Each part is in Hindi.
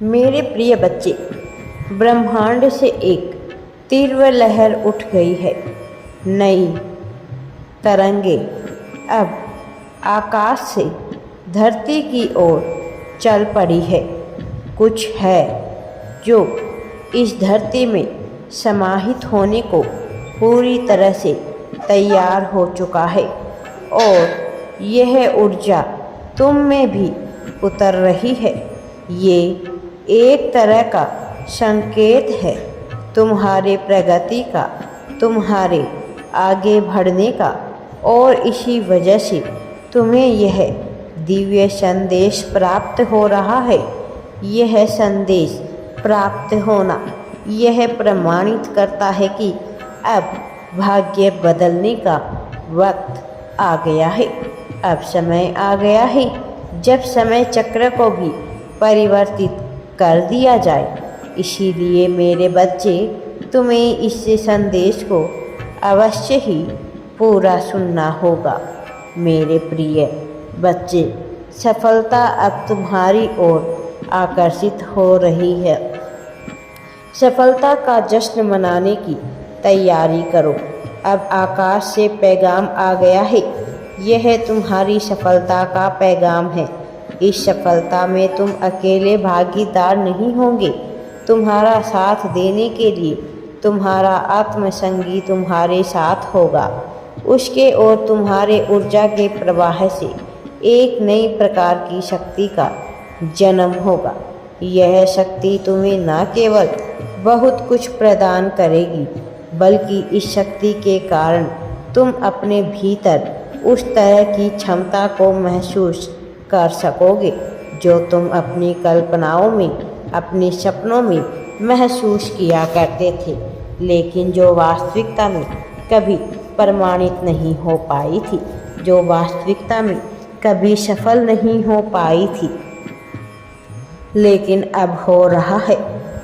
मेरे प्रिय बच्चे, ब्रह्मांड से एक तीव्र लहर उठ गई है। नई तरंगे अब आकाश से धरती की ओर चल पड़ी है। कुछ है जो इस धरती में समाहित होने को पूरी तरह से तैयार हो चुका है और यह ऊर्जा तुम में भी उतर रही है। ये एक तरह का संकेत है तुम्हारे प्रगति का, तुम्हारे आगे बढ़ने का, और इसी वजह से तुम्हें यह दिव्य संदेश प्राप्त हो रहा है। यह संदेश प्राप्त होना यह प्रमाणित करता है कि अब भाग्य बदलने का वक्त आ गया है। अब समय आ गया है जब समय चक्र को भी परिवर्तित कर दिया जाए। इसीलिए मेरे बच्चे, तुम्हें इस संदेश को अवश्य ही पूरा सुनना होगा। मेरे प्रिय बच्चे, सफलता अब तुम्हारी ओर आकर्षित हो रही है। सफलता का जश्न मनाने की तैयारी करो। अब आकाश से पैगाम आ गया है। यह तुम्हारी सफलता का पैगाम है। इस सफलता में तुम अकेले भागीदार नहीं होंगे। तुम्हारा साथ देने के लिए तुम्हारा आत्मसंगी तुम्हारे साथ होगा। उसके और तुम्हारे ऊर्जा के प्रवाह से एक नई प्रकार की शक्ति का जन्म होगा। यह शक्ति तुम्हें न केवल बहुत कुछ प्रदान करेगी, बल्कि इस शक्ति के कारण तुम अपने भीतर उस तरह की क्षमता को महसूस कर सकोगे जो तुम अपनी कल्पनाओं में, अपने सपनों में महसूस किया करते थे, लेकिन जो वास्तविकता में कभी प्रमाणित नहीं हो पाई थी, जो वास्तविकता में कभी सफल नहीं हो पाई थी, लेकिन अब हो रहा है।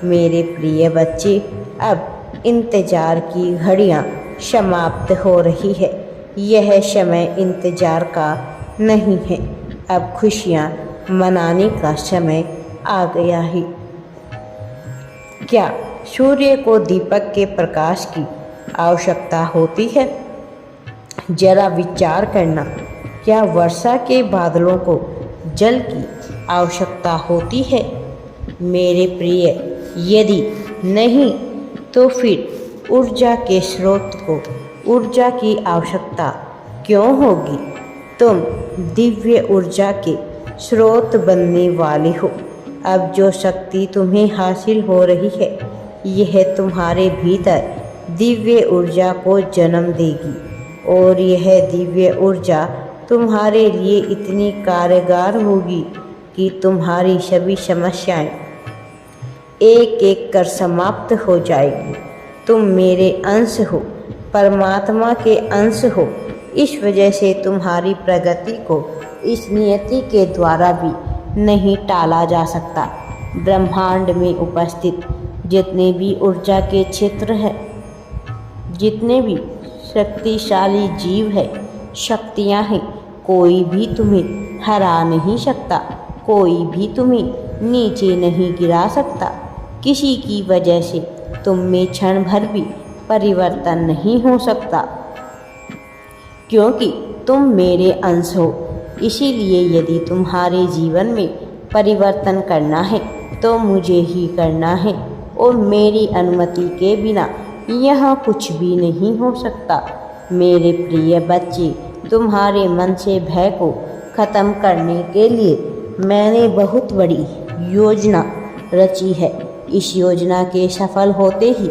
मेरे प्रिय बच्चे, अब इंतजार की घड़ियां समाप्त हो रही है। यह समय इंतजार का नहीं है। अब खुशियां मनाने का समय आ गया है। क्या सूर्य को दीपक के प्रकाश की आवश्यकता होती है? जरा विचार करना। क्या वर्षा के बादलों को जल की आवश्यकता होती है? मेरे प्रिय, यदि नहीं तो फिर ऊर्जा के स्रोत को ऊर्जा की आवश्यकता क्यों होगी? तुम दिव्य ऊर्जा के स्रोत बनने वाले हो। अब जो शक्ति तुम्हें हासिल हो रही है, यह तुम्हारे भीतर दिव्य ऊर्जा को जन्म देगी, और यह दिव्य ऊर्जा तुम्हारे लिए इतनी कारगर होगी कि तुम्हारी सभी समस्याएं एक एक कर समाप्त हो जाएगी। तुम मेरे अंश हो, परमात्मा के अंश हो। इस वजह से तुम्हारी प्रगति को इस नियति के द्वारा भी नहीं टाला जा सकता। ब्रह्मांड में उपस्थित जितने भी ऊर्जा के क्षेत्र हैं, जितने भी शक्तिशाली जीव है, शक्तियां हैं, कोई भी तुम्हें हरा नहीं सकता, कोई भी तुम्हें नीचे नहीं गिरा सकता। किसी की वजह से तुम में क्षण भर भी परिवर्तन नहीं हो सकता, क्योंकि तुम मेरे अंश हो। इसीलिए यदि तुम्हारे जीवन में परिवर्तन करना है तो मुझे ही करना है, और मेरी अनुमति के बिना यहाँ कुछ भी नहीं हो सकता। मेरे प्रिय बच्चे, तुम्हारे मन से भय को खत्म करने के लिए मैंने बहुत बड़ी योजना रची है। इस योजना के सफल होते ही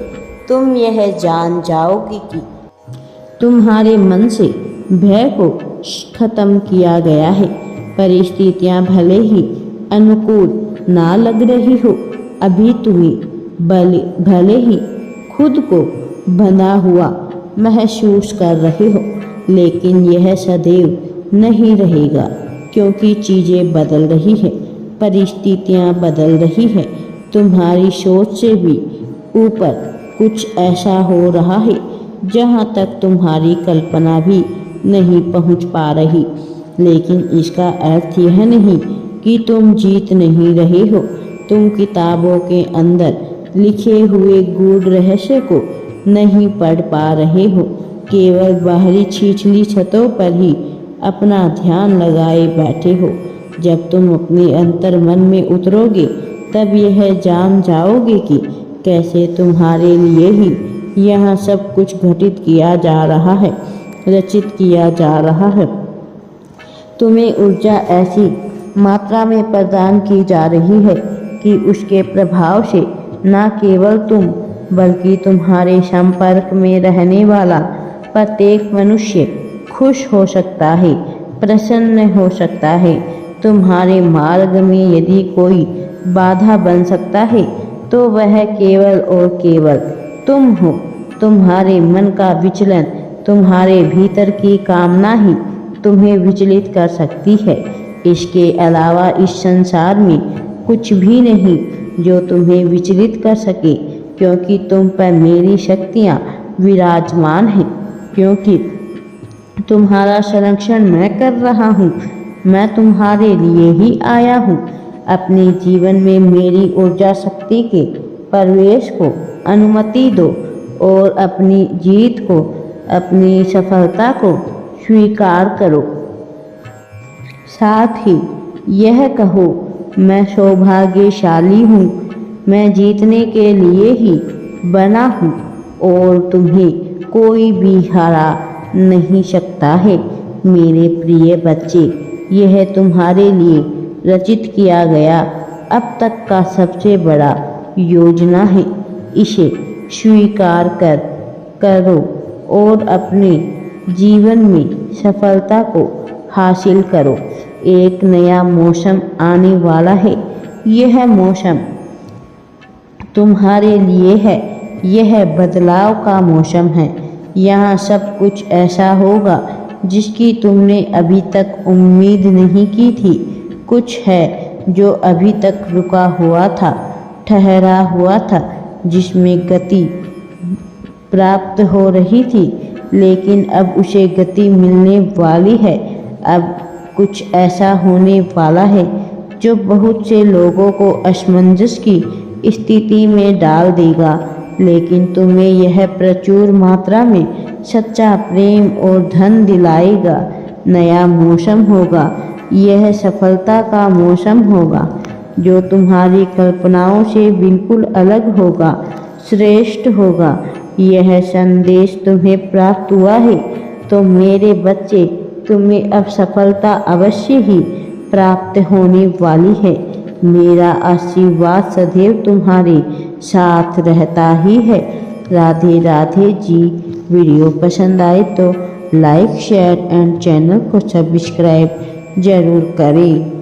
तुम यह जान जाओगे कि तुम्हारे मन से भय को खत्म किया गया है। परिस्थितियां भले ही अनुकूल ना लग रही हो, अभी तुम्हें भले ही खुद को बंधा हुआ महसूस कर रहे हो, लेकिन यह सदैव नहीं रहेगा, क्योंकि चीज़ें बदल रही है, परिस्थितियां बदल रही है। तुम्हारी सोच से भी ऊपर कुछ ऐसा हो रहा है जहां तक तुम्हारी कल्पना भी नहीं पहुंच पा रही। लेकिन इसका अर्थ यह नहीं कि तुम जीत नहीं रहे हो। तुम किताबों के अंदर लिखे हुए गूढ़ रहस्य को नहीं पढ़ पा रहे हो, केवल बाहरी छिछली छतों पर ही अपना ध्यान लगाए बैठे हो। जब तुम अपने अंतर मन में उतरोगे तब यह जान जाओगे कि कैसे तुम्हारे लिए ही यहाँ सब कुछ घटित किया जा रहा है, रचित किया जा रहा है। तुम्हें ऊर्जा ऐसी मात्रा में प्रदान की जा रही है कि उसके प्रभाव से न केवल तुम बल्कि तुम्हारे संपर्क में रहने वाला प्रत्येक मनुष्य खुश हो सकता है, प्रसन्न हो सकता है। तुम्हारे मार्ग में यदि कोई बाधा बन सकता है तो वह केवल और केवल तुम हो। तुम्हारे मन का विचलन, तुम्हारे भीतर की कामना ही तुम्हें विचलित कर सकती है। इसके अलावा इस संसार में कुछ भी नहीं जो तुम्हें विचलित कर सके, क्योंकि तुम पर मेरी शक्तियाँ विराजमान हैं, क्योंकि तुम्हारा संरक्षण मैं कर रहा हूँ। मैं तुम्हारे लिए ही आया हूँ। अपने जीवन में मेरी ऊर्जा शक्ति के प्रवेश को अनुमति दो और अपनी जीत को, अपनी सफलता को स्वीकार करो। साथ ही यह कहो, मैं सौभाग्यशाली हूँ, मैं जीतने के लिए ही बना हूँ और तुम्हें कोई भी हरा नहीं सकता है। मेरे प्रिय बच्चे, यह तुम्हारे लिए रचित किया गया अब तक का सबसे बड़ा योजना है। इसे स्वीकार करो और अपने जीवन में सफलता को हासिल करो। एक नया मौसम आने वाला है। यह मौसम तुम्हारे लिए है। यह बदलाव का मौसम है। यहाँ सब कुछ ऐसा होगा जिसकी तुमने अभी तक उम्मीद नहीं की थी। कुछ है जो अभी तक रुका हुआ था, ठहरा हुआ था, जिसमें गति प्राप्त हो रही थी, लेकिन अब उसे गति मिलने वाली है। अब कुछ ऐसा होने वाला है जो बहुत से लोगों को असमंजस की स्थिति में डाल देगा, लेकिन तुम्हें यह प्रचुर मात्रा में सच्चा प्रेम और धन दिलाएगा। नया मौसम होगा। यह सफलता का मौसम होगा जो तुम्हारी कल्पनाओं से बिल्कुल अलग होगा, श्रेष्ठ होगा। यह संदेश तुम्हें प्राप्त हुआ है तो मेरे बच्चे, तुम्हें अब सफलता अवश्य ही प्राप्त होने वाली है। मेरा आशीर्वाद सदैव तुम्हारे साथ रहता ही है। राधे राधे जी। वीडियो पसंद आए तो लाइक, शेयर एंड चैनल को सब्सक्राइब जरूर करें।